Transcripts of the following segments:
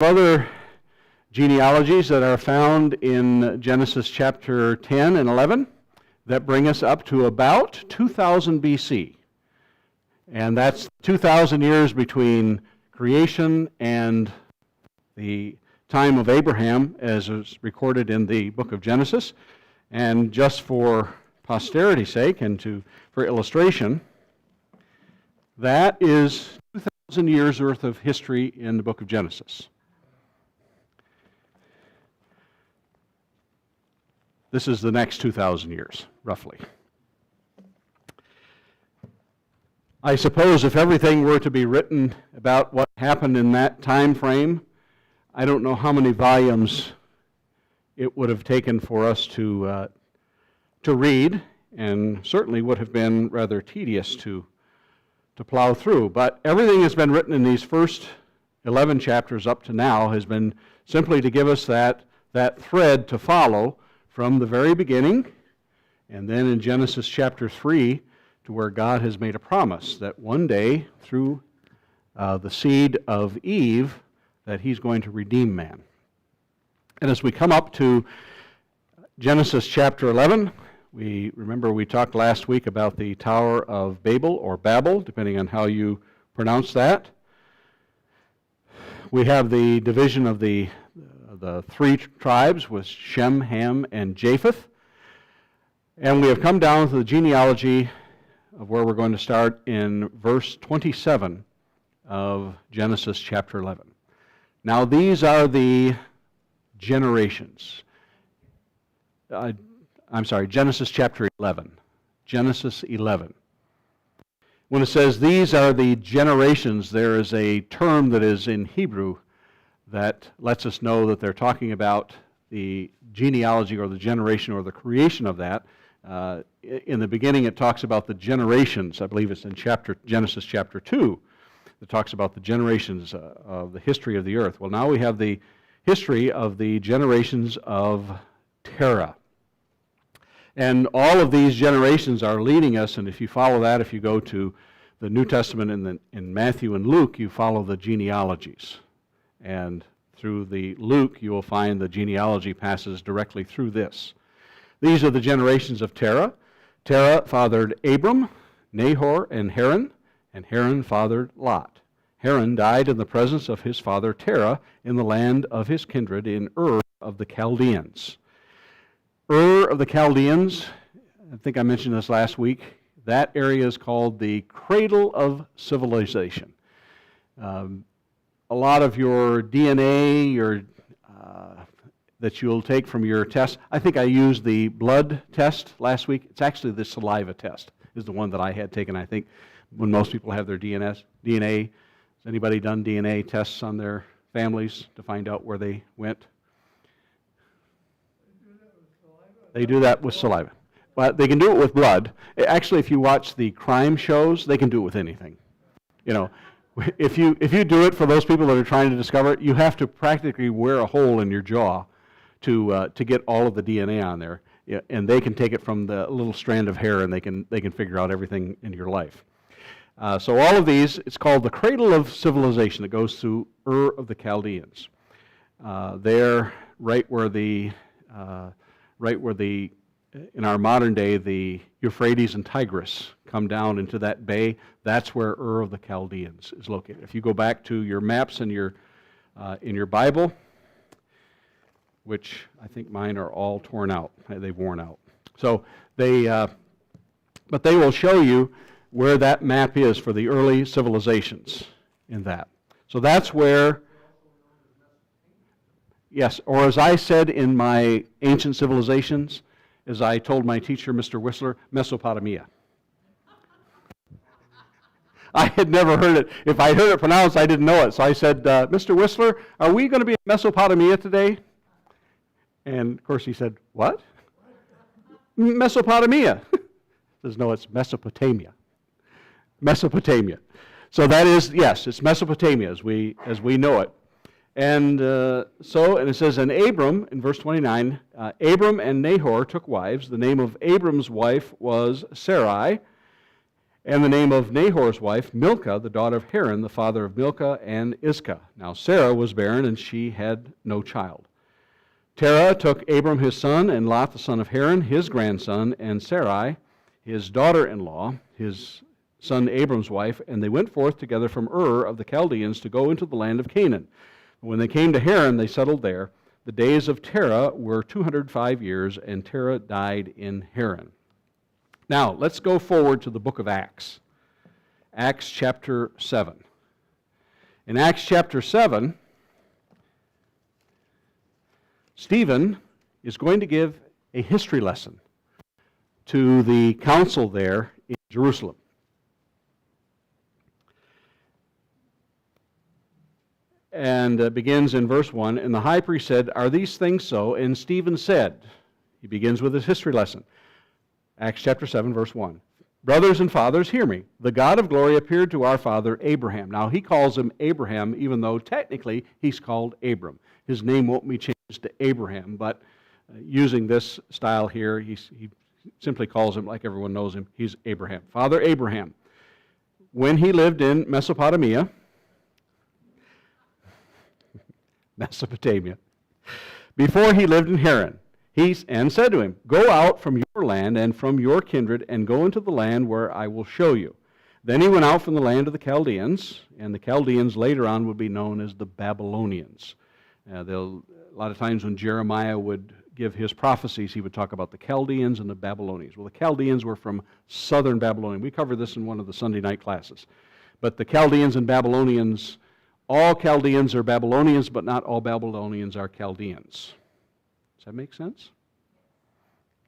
Other genealogies that are found in Genesis chapter 10 and 11 that bring us up to about 2000 BC. And that's 2,000 years between creation and the time of Abraham, as is recorded in the book of Genesis. And just for posterity's sake and for illustration, that is 2,000 years worth of history in the book of Genesis. This is the next 2,000 years, roughly. I suppose if everything were to be written about what happened in that time frame, I don't know how many volumes it would have taken for us to read, and certainly would have been rather tedious to plow through. But everything that's been written in these first 11 chapters up to now has been simply to give us that thread to follow from the very beginning, and then in Genesis chapter 3 to where God has made a promise that one day through the seed of Eve that He's going to redeem man. And as we come up to Genesis chapter 11, we talked last week about the Tower of Babel or Babel, depending on how you pronounce that. We have the division of the three tribes with Shem, Ham, and Japheth. And we have come down to the genealogy of where we're going to start in verse 27 of Genesis chapter 11. Now these are the generations. Genesis chapter 11. Genesis 11. When it says these are the generations, there is a term that is in Hebrew that lets us know that they're talking about the genealogy or the generation or the creation of that. In the beginning it talks about the generations. I believe it's in Genesis chapter 2 that talks about the generations of the history of the earth. Well, now we have the history of the generations of Terah. And all of these generations are leading us, and if you follow that, if you go to the New Testament in Matthew and Luke, you follow the genealogies. And through the Luke, you will find the genealogy passes directly through this. These are the generations of Terah. Terah fathered Abram, Nahor, and Haran fathered Lot. Haran died in the presence of his father Terah in the land of his kindred in Ur of the Chaldeans. Ur of the Chaldeans, I think I mentioned this last week, that area is called the cradle of civilization. A lot of your DNA, that you'll take from your test. I think I used the blood test last week. It's actually the saliva test is the one that I had taken. I think when most people have their DNA. Has anybody done DNA tests on their families to find out where they went? They do that with saliva. But they can do it with blood. Actually, if you watch the crime shows, they can do it with anything. You know, if you do it for those people that are trying to discover it, you have to practically wear a hole in your jaw to get all of the DNA on there, and they can take it from the little strand of hair, and they can figure out everything in your life. So all of these, it's called the cradle of civilization that goes through Ur of the Chaldeans. There, right where in our modern day the Euphrates and Tigris come down into that bay, that's where Ur of the Chaldeans is located. If you go back to your maps in your Bible, which I think mine are all torn out. They've worn out. So but they will show you where that map is for the early civilizations in that. So that's where, yes, or as I said in my ancient civilizations, as I told my teacher, Mr. Whistler, Mesopotamia. I had never heard it. If I heard it pronounced, I didn't know it. So I said, Mr. Whistler, are we going to be in Mesopotamia today? And of course he said, what? Mesopotamia. He says, no, it's Mesopotamia. Mesopotamia. So that is, yes, it's Mesopotamia as we know it. And and it says, and Abram, in verse 29, Abram and Nahor took wives. The name of Abram's wife was Sarai, And the name of Nahor's wife, Milcah, the daughter of Haran, the father of Milcah and Iscah. Now Sarah was barren, and she had no child. Terah took Abram his son, and Lot the son of Haran, his grandson, and Sarai, his daughter-in-law, his son Abram's wife, and they went forth together from Ur of the Chaldeans to go into the land of Canaan. When they came to Haran, they settled there. The days of Terah were 205 years, and Terah died in Haran. Now, let's go forward to the book of Acts. Acts chapter 7. In Acts chapter 7, Stephen is going to give a history lesson to the council there in Jerusalem. And it begins in verse 1, and the high priest said, "Are these things so?" And Stephen said, he begins with his history lesson. Acts chapter 7, verse 1. "Brothers and fathers, hear me. The God of glory appeared to our father Abraham." Now, he calls him Abraham, even though technically he's called Abram. His name won't be changed to Abraham, but using this style here, he simply calls him, like everyone knows him, he's Abraham. Father Abraham, when he lived in Mesopotamia, before he lived in Haran, and said to him, "Go out from your land and from your kindred, and go into the land where I will show you." Then he went out from the land of the Chaldeans, and the Chaldeans later on would be known as the Babylonians. A lot of times when Jeremiah would give his prophecies, he would talk about the Chaldeans and the Babylonians. Well, the Chaldeans were from southern Babylonia. We covered this in one of the Sunday night classes. But the Chaldeans and Babylonians, all Chaldeans are Babylonians, but not all Babylonians are Chaldeans. Does that make sense?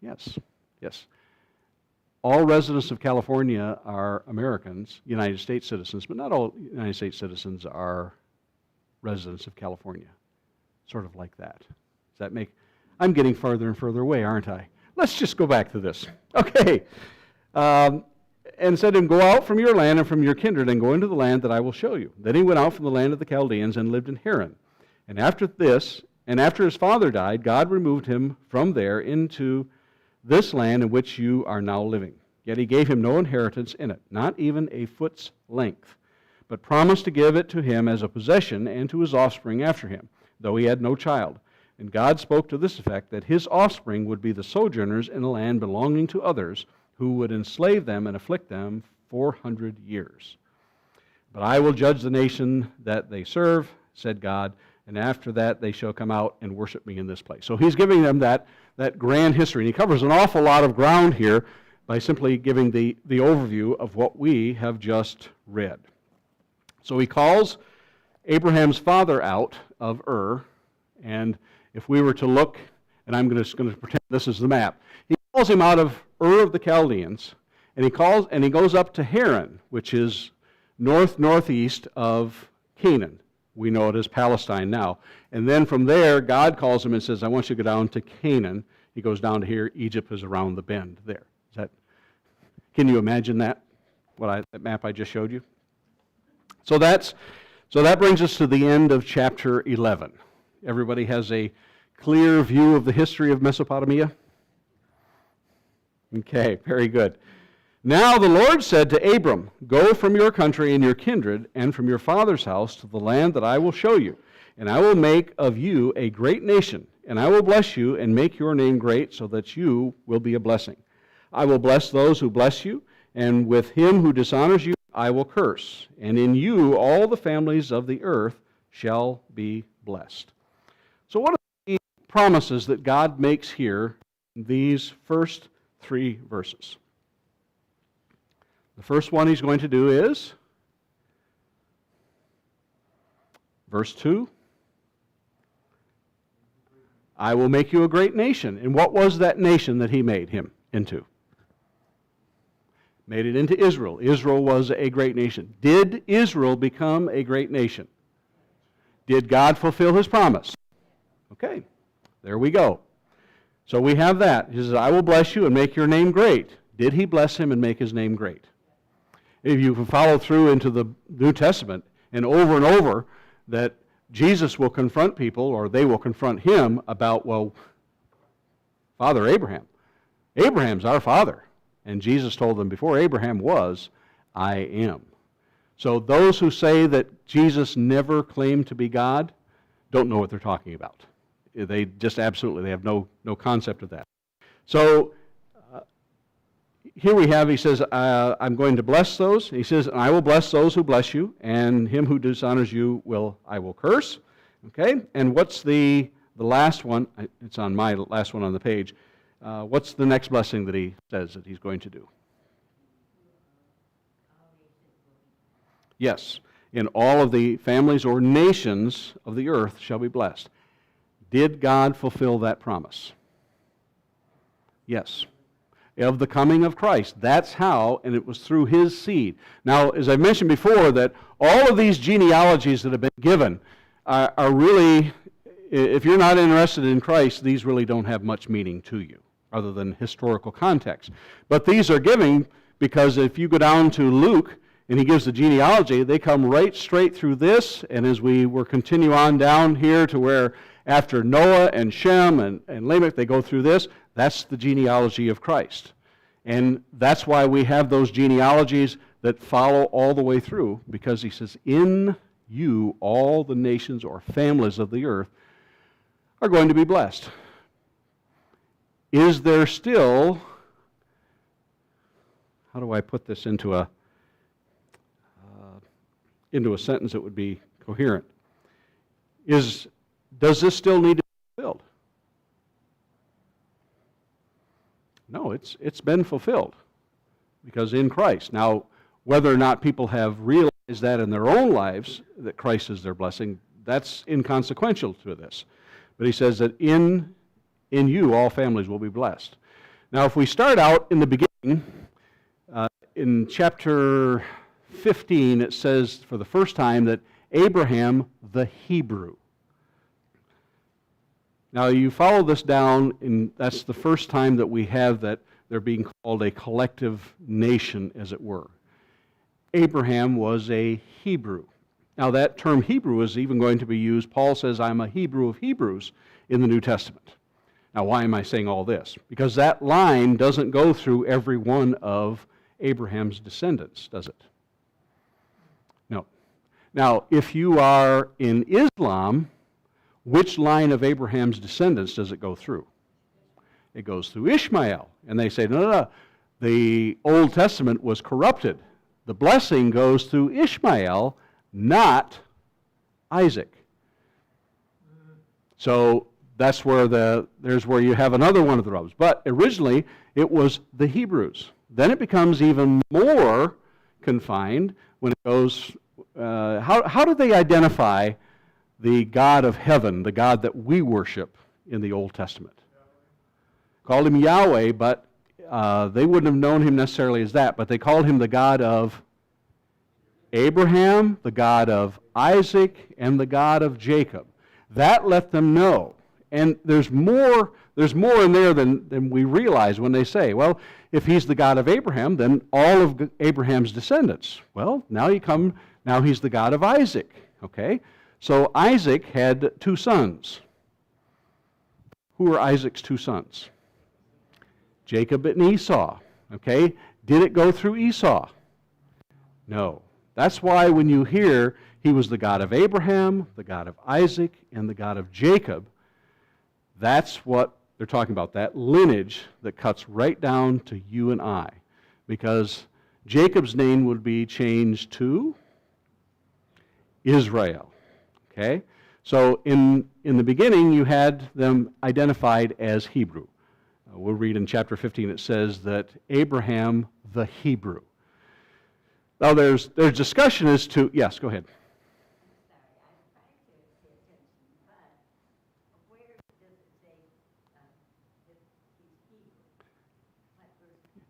Yes. Yes. All residents of California are Americans, United States citizens, but not all United States citizens are residents of California. Sort of like that. Does that make... I'm getting farther and further away, aren't I? Let's just go back to this. Okay. And said to him, "Go out from your land and from your kindred, and go into the land that I will show you." Then he went out from the land of the Chaldeans and lived in Haran. And after his father died, God removed him from there into this land in which you are now living. Yet he gave him no inheritance in it, not even a foot's length, but promised to give it to him as a possession and to his offspring after him, though he had no child. And God spoke to this effect, that his offspring would be the sojourners in a land belonging to others, who would enslave them and afflict them 400 years. "But I will judge the nation that they serve," said God, "and after that they shall come out and worship me in this place." So he's giving them that grand history. And he covers an awful lot of ground here by simply giving the overview of what we have just read. So he calls Abraham's father out of Ur, and if we were to look, and I'm just going to pretend this is the map, he calls him out of Ur of the Chaldeans, and he goes up to Haran, which is northeast of Canaan. We know it as Palestine now. And then from there, God calls him and says, "I want you to go down to Canaan." He goes down to here. Egypt is around the bend there. Can you imagine that? That map I just showed you? So that brings us to the end of chapter 11. Everybody has a clear view of the history of Mesopotamia? Okay, very good. "Now the Lord said to Abram, Go from your country and your kindred and from your father's house to the land that I will show you, and I will make of you a great nation, and I will bless you and make your name great so that you will be a blessing. I will bless those who bless you, and with him who dishonors you I will curse, and in you all the families of the earth shall be blessed." So what are the promises that God makes here in these first 3 verses? The first one he's going to do is verse 2. "I will make you a great nation." And what was that nation that he made him into? Made it into Israel. Israel was a great nation. Did Israel become a great nation? Did God fulfill his promise? Okay, there we go. So we have that. He says, "I will bless you and make your name great." Did he bless him and make his name great? If you can follow through into the New Testament, and over, that Jesus will confront people, or they will confront him about, well, Father Abraham. Abraham's our father. And Jesus told them, before Abraham was, I am. So those who say that Jesus never claimed to be God don't know what they're talking about. They just absolutely, they have no concept of that. So here we have, he says, I'm going to bless those. He says, I will bless those who bless you, and him who dishonors you I will curse. Okay, and what's the last one? It's on my last one on the page. What's the next blessing that he says that he's going to do? Yes, in all of the families or nations of the earth shall be blessed. Did God fulfill that promise? Yes. Of the coming of Christ. That's how, and it was through his seed. Now, as I mentioned before, that all of these genealogies that have been given are really, if you're not interested in Christ, these really don't have much meaning to you, other than historical context. But these are given because if you go down to Luke, and he gives the genealogy, they come right straight through this, and as we will continue on down here to where after Noah and Shem and Lamech, they go through this, that's the genealogy of Christ. And that's why we have those genealogies that follow all the way through, because he says, in you all the nations or families of the earth are going to be blessed. Is there still, how do I put this into a sentence that would be coherent? Does this still need to be fulfilled? No, it's been fulfilled because in Christ. Now, whether or not people have realized that in their own lives, that Christ is their blessing, that's inconsequential to this. But he says that in you all families will be blessed. Now, if we start out in the beginning, in chapter 15, it says for the first time that Abraham the Hebrew. Now you follow this down, and that's the first time that we have that they're being called a collective nation, as it were. Abraham was a Hebrew. Now that term Hebrew is even going to be used. Paul says, I'm a Hebrew of Hebrews in the New Testament. Now why am I saying all this? Because that line doesn't go through every one of Abraham's descendants, does it? No. Now, if you are in Islam, which line of Abraham's descendants does it go through? It goes through Ishmael. And they say, no. The Old Testament was corrupted. The blessing goes through Ishmael, not Isaac. So that's where there's where you have another one of the rubs. But originally, it was the Hebrews. Then it becomes even more confined when it goes, how do they identify the God of heaven, the God that we worship in the Old Testament? Called him Yahweh, but they wouldn't have known him necessarily as that, but they called him the God of Abraham, the God of Isaac, and the God of Jacob. That let them know. And there's more in there than we realize when they say, well, if he's the God of Abraham, then all of Abraham's descendants. Well, now he's the God of Isaac, okay? So Isaac had two sons. Who were Isaac's two sons? Jacob and Esau, okay? Did it go through Esau? No. That's why when you hear he was the God of Abraham, the God of Isaac, and the God of Jacob, that's what they're talking about, that lineage that cuts right down to you and I. Because Jacob's name would be changed to Israel. Okay? So in the beginning, you had them identified as Hebrew. We'll read in chapter 15, it says that Abraham the Hebrew. Now there's discussion as to, yes, go ahead.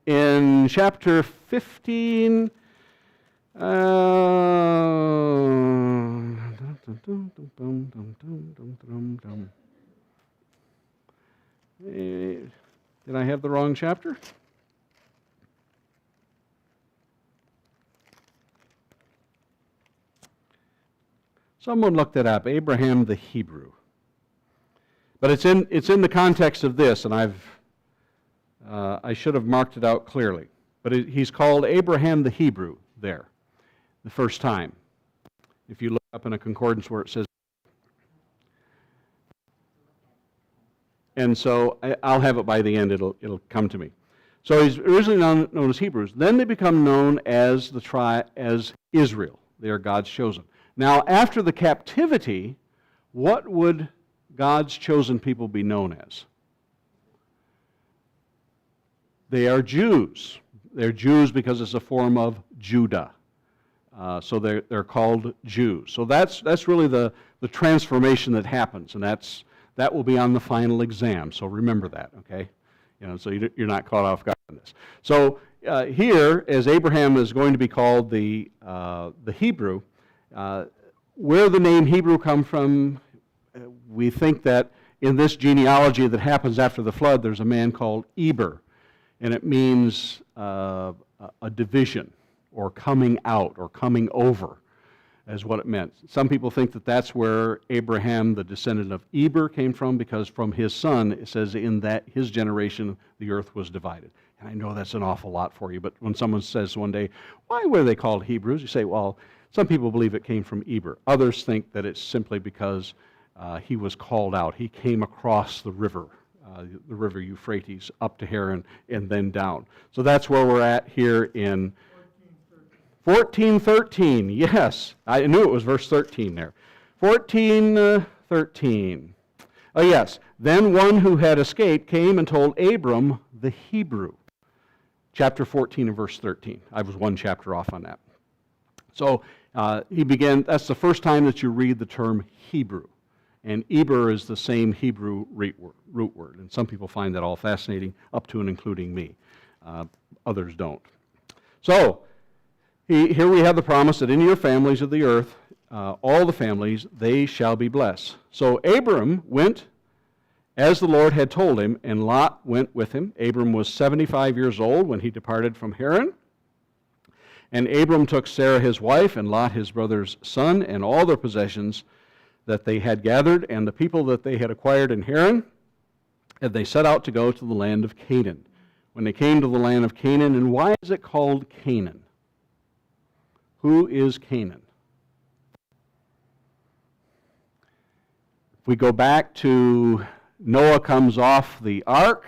In chapter 15, did I have the wrong chapter? Someone looked it up, Abraham the Hebrew. But it's in the context of this, and I should have marked it out clearly. But he's called Abraham the Hebrew, there the first time. If you look up in a concordance where it says, and so I'll have it by the end, it'll come to me. So he's originally known as Hebrews. Then they become known as as Israel. They are God's chosen. Now, after the captivity, what would God's chosen people be known as? They are Jews. They're Jews because it's a form of Judah. So they're called Jews. So that's really the transformation that happens, and that will be on the final exam. So remember that, okay? So you're not caught off guard on this. So here, as Abraham is going to be called the Hebrew, where the name Hebrew come from, we think that in this genealogy that happens after the flood, there's a man called Eber, and it means a division, or coming out, or coming over, is what it meant. Some people think that that's where Abraham, the descendant of Eber, came from, because from his son, it says in that his generation, the earth was divided. And I know that's an awful lot for you, but when someone says one day, why were they called Hebrews? You say, well, some people believe it came from Eber. Others think that it's simply because he was called out. He came across the river Euphrates, up to Haran, and then down. So that's where we're at here in 14:13. Yes, I knew it was verse 13 there. 14:13. Oh yes. Then one who had escaped came and told Abram the Hebrew. Chapter 14 and verse 13. I was one chapter off on that. So he began. That's the first time that you read the term Hebrew. And Eber is the same Hebrew root word. And some people find that all fascinating, up to and including me. Others don't. So, here we have the promise that in your families of the earth, all the families, they shall be blessed. So Abram went as the Lord had told him, and Lot went with him. Abram was 75 years old when he departed from Haran. And Abram took Sarah his wife, and Lot his brother's son, and all their possessions that they had gathered, and the people that they had acquired in Haran, and they set out to go to the land of Canaan. When they came to the land of Canaan, and why is it called Canaan? Who is Canaan? If we go back to Noah comes off the ark,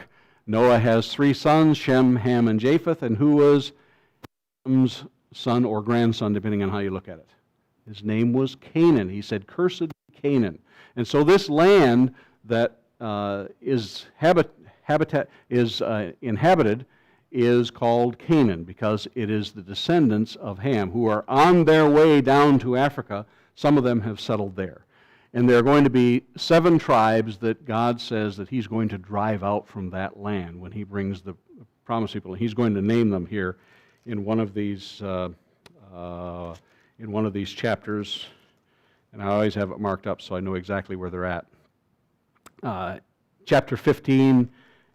Noah has 3 sons, Shem, Ham, and Japheth, and who was Ham's son or grandson, depending on how you look at it? His name was Canaan. He said, "Cursed be Canaan." And so this land that is inhabited is called Canaan, because it is the descendants of Ham who are on their way down to Africa. Some of them have settled there. And there are going to be 7 tribes that God says that He's going to drive out from that land when He brings the promised people. He's going to name them here in one of these chapters, and I always have it marked up so I know exactly where they're at. Chapter 15,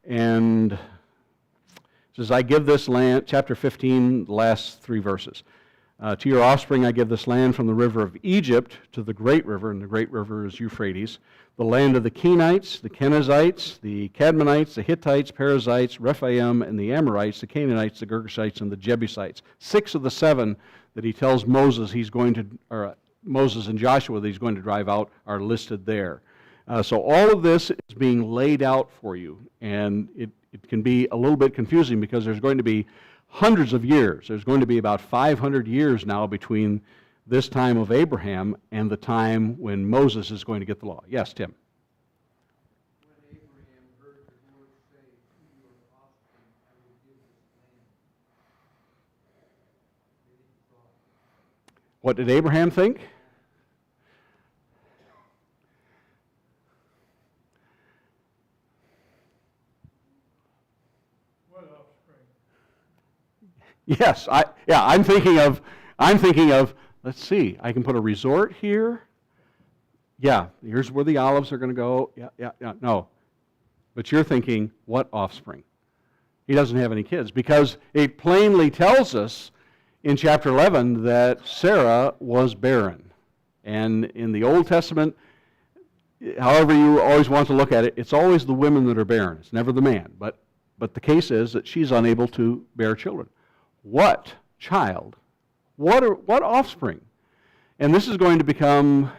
and it says, I give this land, chapter 15, the last 3 verses. To your offspring I give this land from the river of Egypt to the great river, and the great river is Euphrates, the land of the Kenites, the Kenizzites, the Cadmonites, the Hittites, Perizzites, Rephaim, and the Amorites, the Canaanites, the Girgashites, and the Jebusites. 6 of the 7 that he tells Moses Moses and Joshua that he's going to drive out are listed there. So all of this is being laid out for you, and it can be a little bit confusing because there's going to be hundreds of years. There's going to be about 500 years now between this time of Abraham and the time when Moses is going to get the law. Yes, Tim? When Abraham heard the Lord say, to your offspring I will give this land. What did Abraham think? Yes, I'm thinking of, let's see, I can put a resort here. Yeah, here's where the olives are going to go. Yeah, no. But you're thinking, what offspring? He doesn't have any kids, because it plainly tells us in chapter 11 that Sarah was barren. And in the Old Testament, however you always want to look at it, it's always the women that are barren. It's never the man. But the case is that she's unable to bear children. What child What offspring? And this is going to become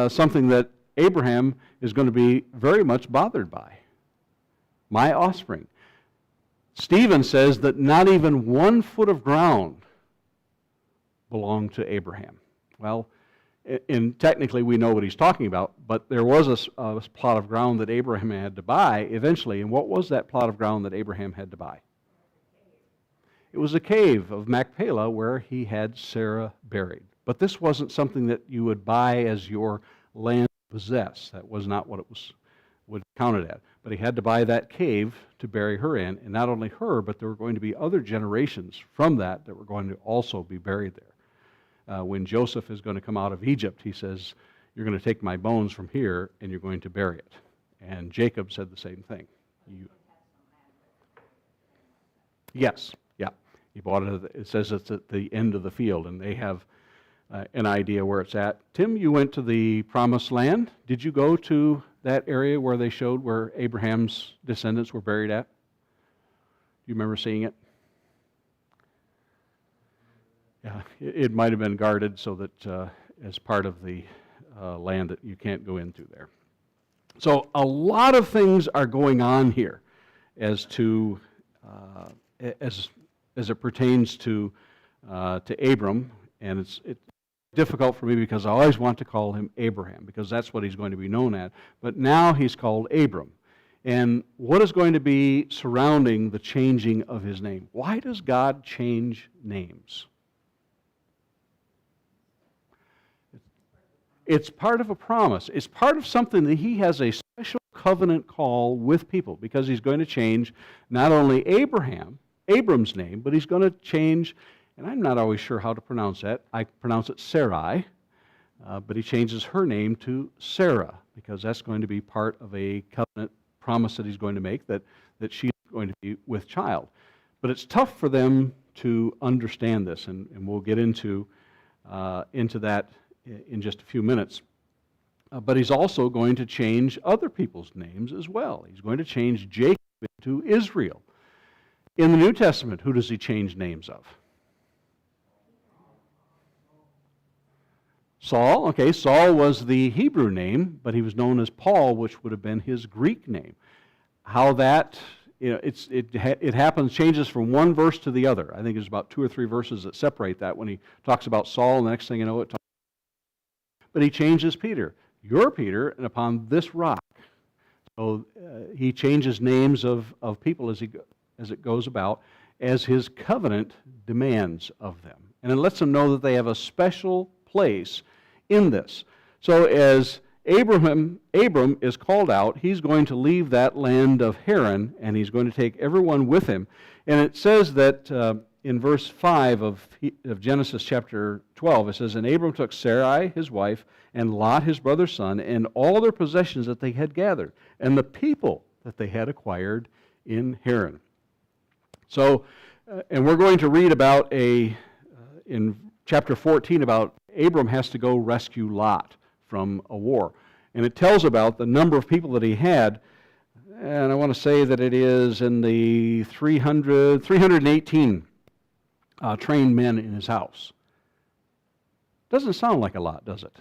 something that Abraham is going to be very much bothered by. My offspring. Stephen says that not even 1 foot of ground belonged to Abraham. Well, and technically we know what he's talking about, but there was a plot of ground that Abraham had to buy eventually. And what was that plot of ground that Abraham had to buy? It was a cave of Machpelah where he had Sarah buried. But this wasn't something that you would buy as your land to possess. That was not what it would count it at. But he had to buy that cave to bury her in, and not only her, but there were going to be other generations from that were going to also be buried there. When Joseph is going to come out of Egypt, he says, "You're going to take my bones from here, and you're going to bury it." And Jacob said the same thing. Yes, yeah. He bought it. It says it's at the end of the field, and they have an idea where it's at. Tim, you went to the Promised Land. Did you go to that area where they showed where Abraham's descendants were buried at? Do you remember seeing it? Yeah, it might have been guarded so that as part of the land that you can't go into there. So a lot of things are going on here as to as it pertains to Abram, and it's difficult for me because I always want to call him Abraham because that's what he's going to be known at. But now he's called Abram. And what is going to be surrounding the changing of his name? Why does God change names? It's part of a promise. It's part of something that he has a special covenant call with people because he's going to change not only Abram's name, but he's going to change, and I'm not always sure how to pronounce that. I pronounce it Sarai, but he changes her name to Sarah because that's going to be part of a covenant promise that he's going to make that she's going to be with child. But it's tough for them to understand this, and we'll get into that in just a few minutes. But he's also going to change other people's names as well. He's going to change Jacob into Israel. In the New Testament, who does he change names of? Saul. Okay, Saul was the Hebrew name, but he was known as Paul, which would have been his Greek name. How that, it happens, changes from one verse to the other. I think there's about 2 or 3 verses that separate that when he talks about Saul, and the next thing you know, but he changes Peter. You're Peter, and upon this rock. So he changes names of people as it goes about, as his covenant demands of them. And it lets them know that they have a special place in this. So as Abram is called out, he's going to leave that land of Haran, and he's going to take everyone with him. And it says that in verse 5 of Genesis chapter 12, it says, "And Abram took Sarai, his wife, and Lot, his brother's son, and all their possessions that they had gathered, and the people that they had acquired in Haran." So, and we're going to read about in chapter 14 about Abram has to go rescue Lot from a war. And it tells about the number of people that he had, and I want to say that it is in the 318 trained men in his house. Doesn't sound like a lot, does it?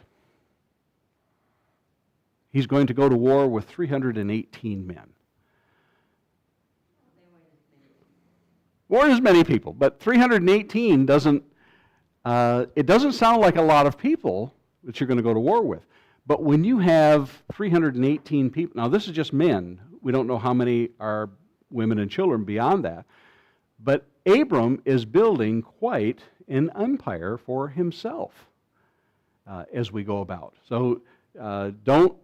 He's going to go to war with 318 men. Weren't as many people, but 318 doesn't sound like a lot of people that you're going to go to war with. But when you have 318 people, now this is just men. We don't know how many are women and children beyond that. But Abram is building quite an empire for himself as we go about. So don't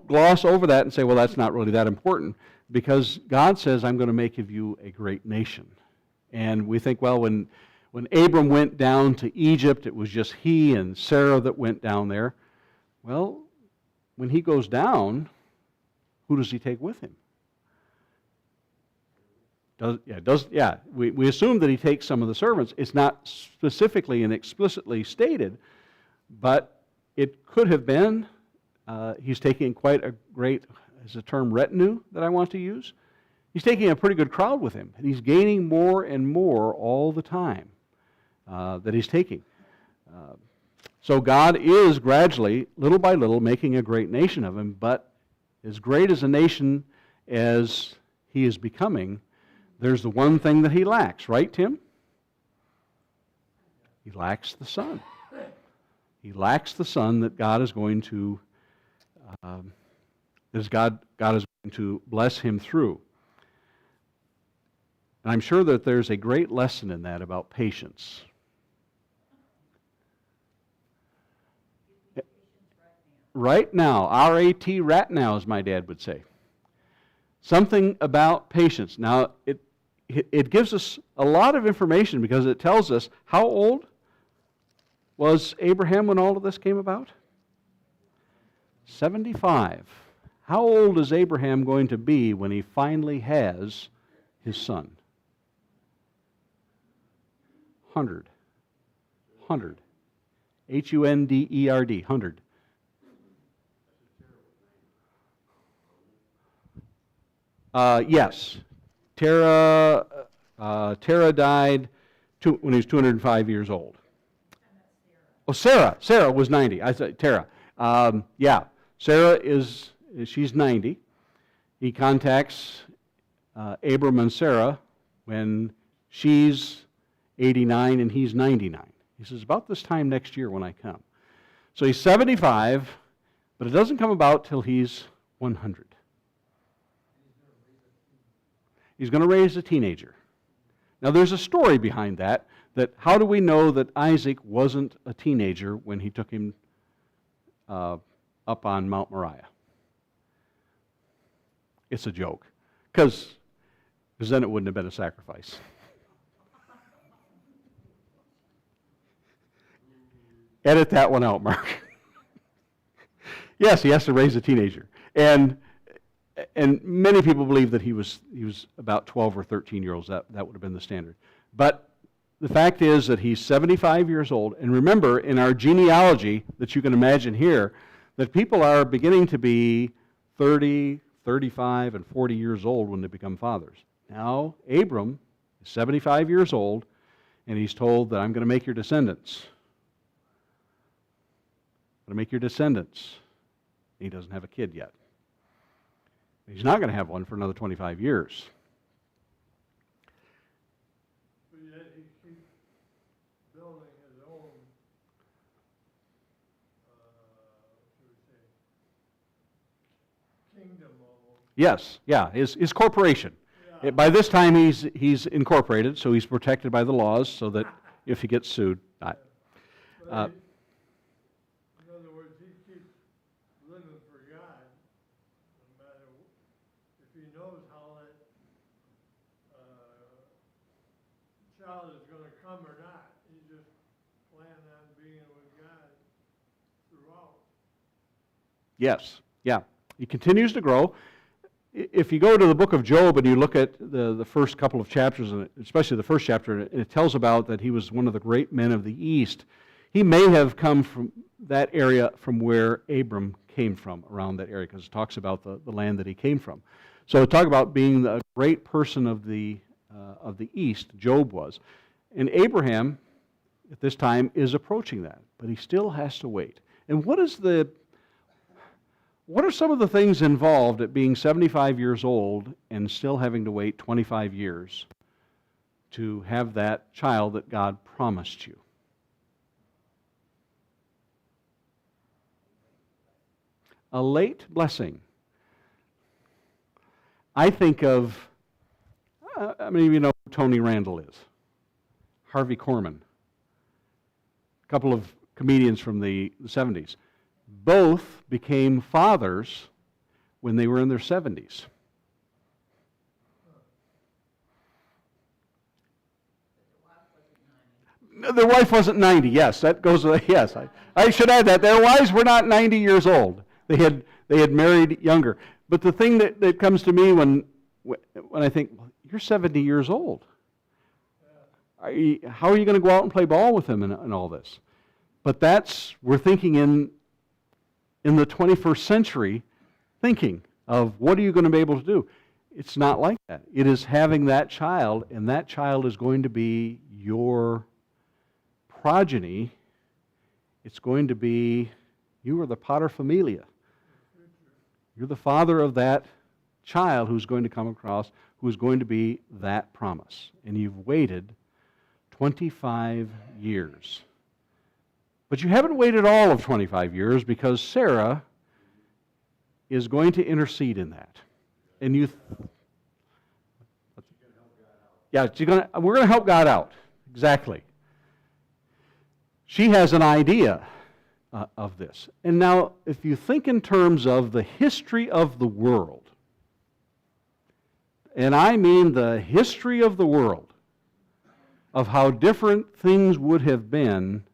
gloss over that and say, well, that's not really that important, because God says, I'm going to make of you a great nation. And we think, well, when Abram went down to Egypt, it was just he and Sarah that went down there. Well, when he goes down, who does he take with him? We assume that he takes some of the servants. It's not specifically and explicitly stated, but it could have been. He's taking quite a great, is the term retinue that I want to use? He's taking a pretty good crowd with him, and he's gaining more and more all the time. that he's taking. So God is gradually, little by little, making a great nation of him, but as great as a nation as he is becoming, there's the one thing that he lacks, right, Tim? He lacks the Son. He lacks the Son that God is going to, God is going to bless him through. And I'm sure that there's a great lesson in that about patience. Right now, R-A-T, right now, as my dad would say. Something about patience. Now, it gives us a lot of information because it tells us how old was Abraham when all of this came about? 75. How old is Abraham going to be when he finally has his son? 100. 100. H-U-N-D-E-R-D. 100. Yes. Terah died when he was 205 years old. Oh, Sarah was 90. I said Terah. Yeah, she's 90. He contacts Abram and Sarah when she's 89 and he's 99. He says, about this time next year when I come. So he's 75, but it doesn't come about till he's 100. He's going to raise a teenager. Now there's a story behind that how do we know that Isaac wasn't a teenager when he took him up on Mount Moriah? It's a joke, because then it wouldn't have been a sacrifice. Edit that one out, Mark. Yes, he has to raise a teenager. And many people believe that he was about 12 or 13 years old. That would have been the standard. But the fact is that he's 75 years old. And remember, in our genealogy that you can imagine here, that people are beginning to be 30, 35, and 40 years old when they become fathers. Now, Abram is 75 years old, and he's told that I'm going to make your descendants. I'm going to make your descendants. He doesn't have a kid yet. He's not going to have one for another 25 years. But yet he keeps building his own, what should we say, kingdom almost. Yes, yeah, his corporation. Yeah. By this time, he's incorporated, so he's protected by the laws, so that if he gets sued, But in other words, he keeps living for God, no matter if he knows how that child is going to come or not. He just plans on being with God throughout. yes, yeah, he continues to grow. If you go to the book of Job and you look at the first couple of chapters, and especially the first chapter, it tells about that he was one of the great men of the East. He may have come from that area from where Abram came from, around that area, because it talks about the land that he came from. So talk about being a great person of the East, Job was. And Abraham, at this time, is approaching that, but he still has to wait. And what are some of the things involved at being 75 years old and still having to wait 25 years to have that child that God promised you? A late blessing. I think of, I mean, you know who Tony Randall is. Harvey Korman. A couple of comedians from the 70s. Both became fathers when they were in their 70s. Their wife wasn't 90, yes. That goes, yes. I should add that. Their wives were not 90 years old. They had married younger. But the thing that comes to me when I think, well, you're 70 years old. How are you going to go out and play ball with him and all this? But we're thinking in the 21st century, thinking of what are you going to be able to do? It's not like that. It is having that child, and that child is going to be your progeny, it's going to be, you are the paterfamilia. You're the father of that child who's going to come across, who's going to be that promise. And you've waited 25 years. But you haven't waited all of 25 years because Sarah is going to intercede in that. And we're going to help God out. Exactly. She has an idea of this. And now, if you think in terms of the history of the world, and I mean the history of the world, of how different things would have been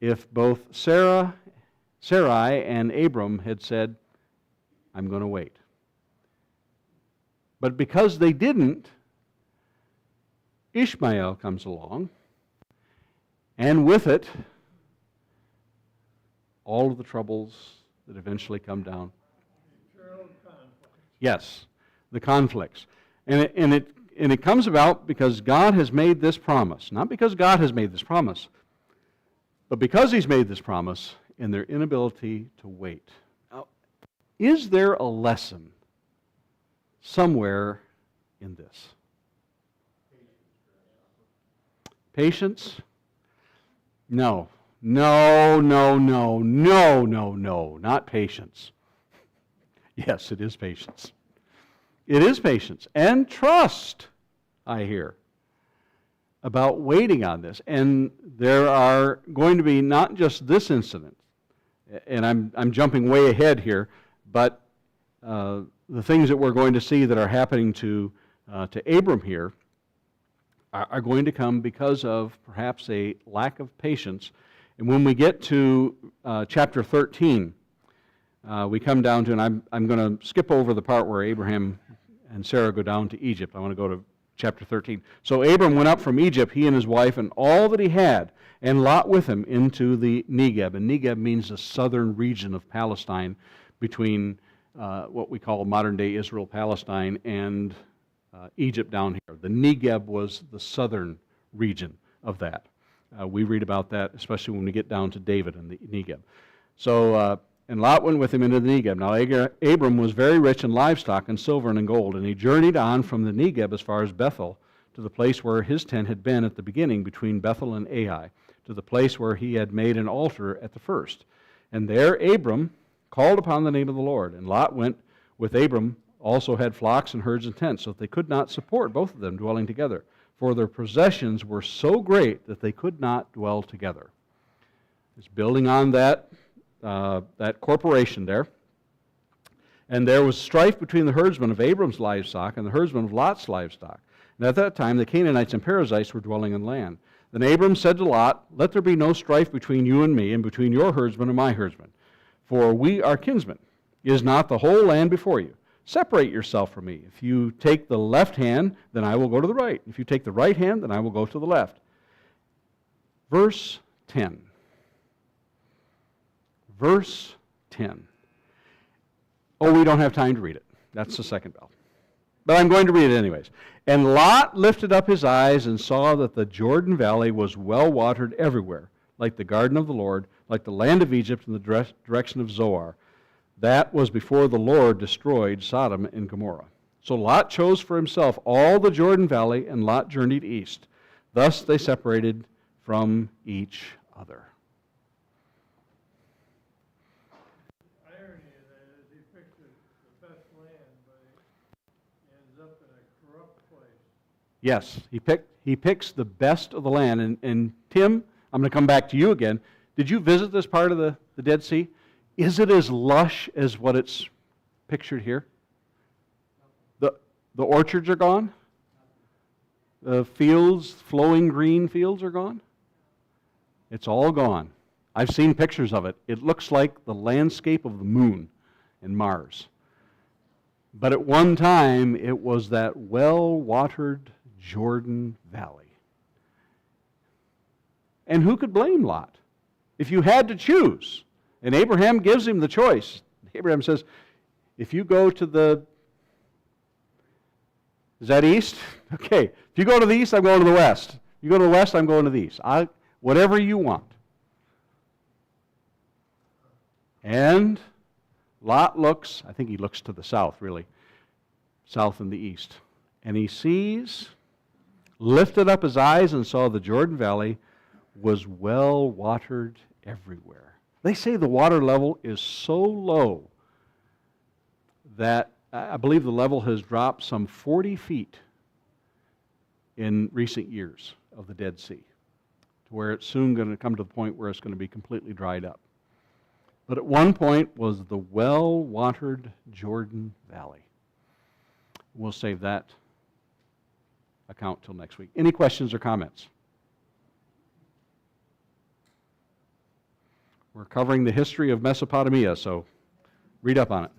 if both Sarai and Abram had said, I'm going to wait. But because they didn't, Ishmael comes along, and with it, all of the troubles that eventually come down. Yes, the conflicts. And it comes about because God has made this promise. Not because God has made this promise, but because He's made this promise in their inability to wait. Now, is there a lesson somewhere in this? Patience? No. No, not patience. Yes, it is patience. It is patience and trust, I hear, about waiting on this. And there are going to be not just this incident, and I'm jumping way ahead here, but the things that we're going to see that are happening to Abram here are going to come because of perhaps a lack of patience. And when we get to chapter 13, we come down to, and I'm going to skip over the part where Abraham and Sarah go down to Egypt. I want to go to chapter 13. So Abram went up from Egypt, he and his wife, and all that he had, and Lot with him, into the Negeb. And Negeb means the southern region of Palestine, between what we call modern-day Israel, Palestine, and Egypt down here. The Negeb was the southern region of that. We read about that, especially when we get down to David and the Negeb. So, and Lot went with him into the Negeb. Now, Abram was very rich in livestock and silver and in gold, and he journeyed on from the Negeb as far as Bethel, to the place where his tent had been at the beginning, between Bethel and Ai, to the place where he had made an altar at the first. And there Abram called upon the name of the Lord. And Lot went with Abram, also had flocks and herds and tents, so that they could not support, both of them, dwelling together. For their possessions were so great that they could not dwell together. It's building on that corporation there. And there was strife between the herdsmen of Abram's livestock and the herdsmen of Lot's livestock. And at that time the Canaanites and Perizzites were dwelling in land. Then Abram said to Lot, let there be no strife between you and me, and between your herdsmen and my herdsmen. For we are kinsmen. Is not the whole land before you? Separate yourself from me. If you take the left hand, then I will go to the right. If you take the right hand, then I will go to the left. Verse 10. Verse 10. Oh, we don't have time to read it. That's the second bell. But I'm going to read it anyways. And Lot lifted up his eyes and saw that the Jordan Valley was well watered everywhere, like the garden of the Lord, like the land of Egypt in the direction of Zoar. That was before the Lord destroyed Sodom and Gomorrah. So Lot chose for himself all the Jordan Valley, and Lot journeyed east. Thus they separated from each other. The irony of that is he picked the best land, but he ends up in a corrupt place. Yes, he picks the best of the land. And Tim, I'm going to come back to you again. Did you visit this part of the Dead Sea? Is it as lush as what it's pictured here? The orchards are gone? The fields, flowing green fields are gone? It's all gone. I've seen pictures of it. It looks like the landscape of the moon and Mars. But at one time, it was that well-watered Jordan Valley. And who could blame Lot? If you had to choose, and Abraham gives him the choice. Abraham says, if you go to the, is that east? Okay. If you go to the east, I'm going to the west. You go to the west, I'm going to the east. Whatever you want. And Lot looks, I think he looks to the south, really, south and the east. And he sees, lifted up his eyes and saw the Jordan Valley was well watered everywhere. They say the water level is so low that I believe the level has dropped some 40 feet in recent years of the Dead Sea, to where it's soon going to come to the point where it's going to be completely dried up. But at one point was the well-watered Jordan Valley. We'll save that account till next week. Any questions or comments? We're covering the history of Mesopotamia, so read up on it.